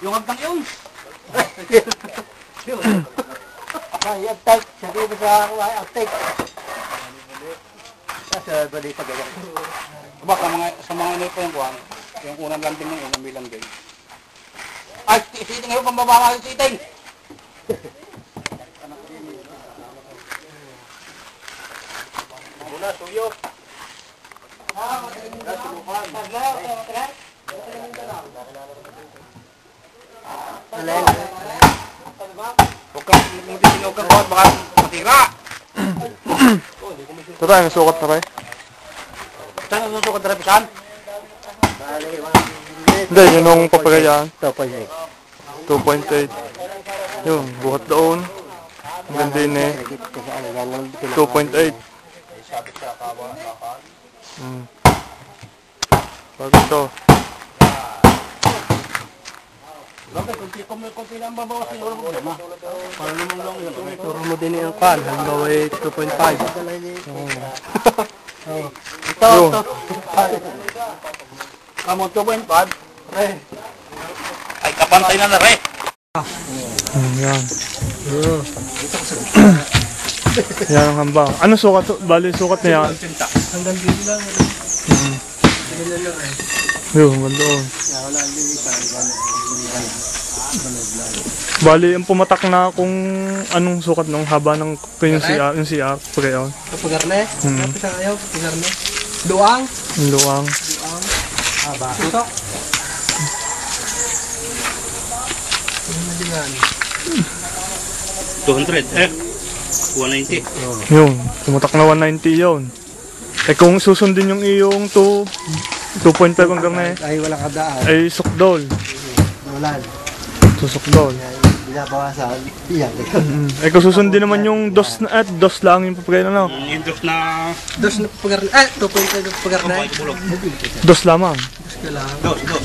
Yung hagdang yun. Ay, uptake. Sabi mo sa uptake. Sa bali pa ganyan. Baka sa mga ino po yung kuhan. Yung unang landing ng unang may landing. Ay, siting ngayon pambaba ng siting. Muna, suyo. Huwag kang kuhan, baka matira. Ito tayo, may sukat na tayo. Saan ang susukat na repisan? Hindi, yun yung papagayaan. 2.8. 2.8. Yun, buhat doon. Ang ganda yun eh. 2.8. Bago ito. Bakit? Kunti lang babawas yung problema. Para naman lang yun. Turo mo din yung kan. Halimbawa 2.5. Ito. Kamu 2.5. Ay, kapantay na na re. Yan. Yan ang hamba. Ano sukat? Bali sukat na yan. Hanggang dito lang. Yun, hanggang doon. Bali, ang pumatak na kung anong sukat nung haba ng yung CR, pagayon. Pagarne? Kapit ang ayaw, pagarne. Luang? Luang. Haba. Ito? Ano na din yan? 200, 190. Yun, pumatak na 190 yun. Eh kung susundin yung iyong 2.5 hanggang na Ay, wala kadaan. ay sukdol. Wala. Susukdol. Binabawasan. Iyan. Eh kung susundin naman yung dos na dos lang yung papagayon ano. Yung dos na... Dos na pagarne. 2.5 pagarne. Dos lamang. Dos ka lang.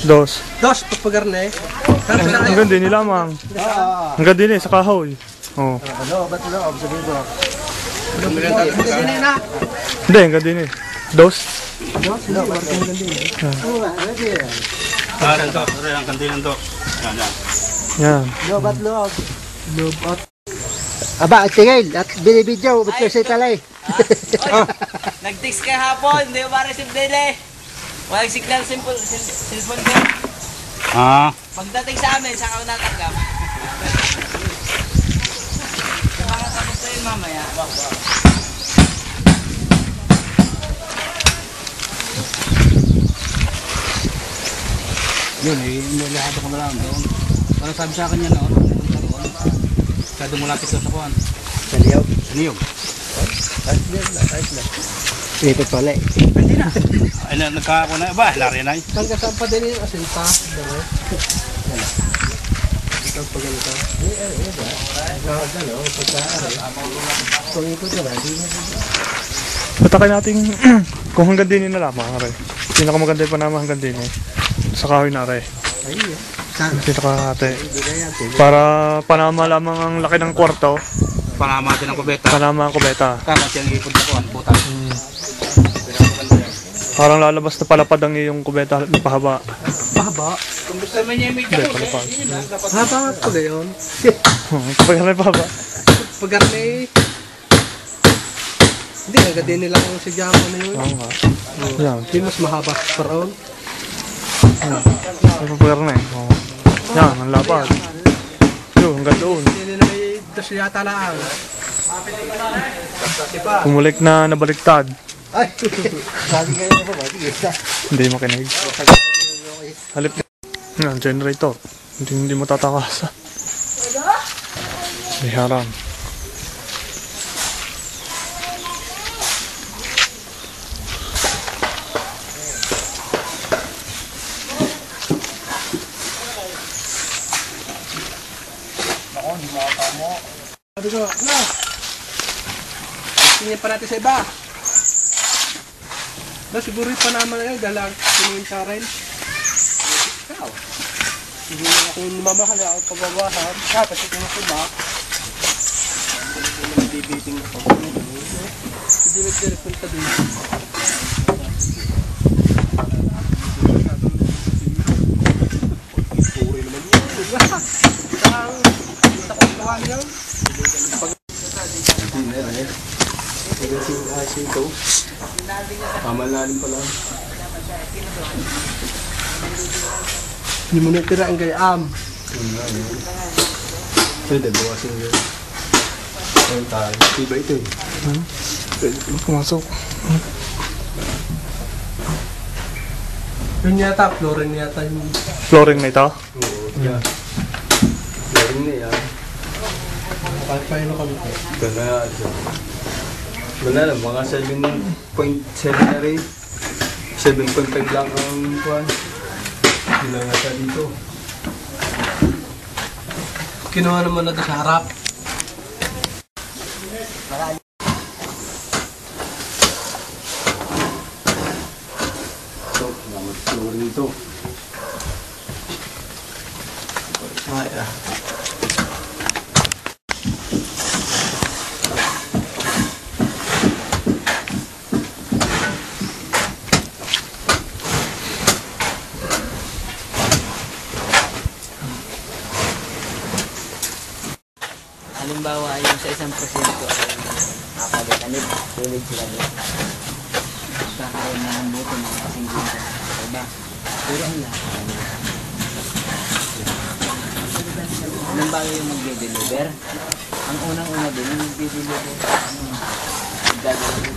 Dos. Dos pagarne. Kapit ang ayaw. Hanggang din lamang. Hanggang din sa kahoy. Oh. Ano, ba't ano? Sabihin ko. Hindi, hanggang din eh. Dos. Dos? No, ba't hanggang din eh? Oo nga, ready eh. Ang dos, ang kandilang dos. Yan. Yan. Loob at loob. Loob at... Aba, tingil. At binibidyo. Ba't kasi talay? Nag-text kay hapon, hindi mo ma-receive din eh. Walang signal cellphone ko. Pagdating sa amin, saka ko natanggap. Baka tapos ko yun mamaya. Yun eh, nilahado ko na lang doon. Ano sabi sa akin yan, no? Masyado malapit doon sa kuhan. Sa liyaw. Sa niyog. Ayos na. Ito pala eh. Pwede na. Ay, nagkako na. Ba, lari na. Saan ka saan pa din yung asinta? Dalo. Ito pa ganito. Patakin natin kung hanggang din na lamang. Pinakamaganda pa naman hanggang din eh. Sa kahoy na rin. Ayun. Saan? Pinakahati. Para panama lamang ang laki ng kwarto. Panama natin ang kubeta. Panama ang kubeta. Tapos yung ipod na kuhan, putas. Parang lalabas na palapad ang iyong kubeta na pahaba. Pahaba? Kung gusto naman niya yung medyo Hindi, palapad. Haba nga pala yun. Kapag na pahaba. Pagarne. Hindi, agad din nila kung si Jamo na yun. Oo nga. Yan. Hindi mas mahaba paroon. Kapag na eh. Yan, ang lapad. Yun, hanggang doon. Hindi nila may dos yata lang. Pumulik na nabaliktad. Ay! Sabi kayo na ba? Hindi makinig. Halip na. Yan, generator. Hindi matatakasan. Biharan. Sabi ko, na! Tingnan pa natin sa iba. No, siguro yung panama na yun, dalang tingin sa rin. Ikaw. Hindi na ako yung mamahal ako pagbabahan. Tapos ito na iba. Hindi na bibiting ako. Hindi nagdirepunta din. ilalim pa lang. Hindi mo natira ang gayam. Pwede, bawasin yun. Ayun tayo. Iba ito eh. Pwede pumasok. Yun yata, flooring yata yung... Flooring na ito? Oo, yan. Flooring na yan. Paano kami ito? Ito na yan. Wala lang, mga 7.7 na rin. 7.5 lang ang kuhan. Hindi lang yata dito. Kinuha naman na ito sa harap. Ito, naman flooring ito. Ay, Halimbawa, yung sa 1% ay nakapagkanip, tulid sila doon. Kakaroon na ng buto ng kasing ginto. Diba? Pero ang lahat. Halimbawa yung magde-deliver. Ang unang-una din, yung magde-deliver. Gagawin.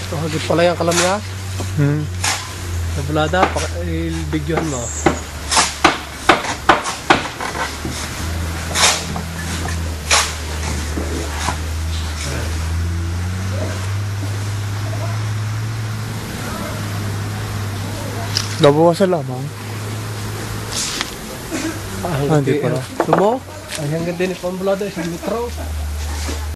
Ito, hagit pala yung kalam niya. Hmm. Nabulada, i-videohan mo. Nabawasan lamang. Ah, hindi pala. Ito mo? Ay, hanggang din ipambulada, 1 metro.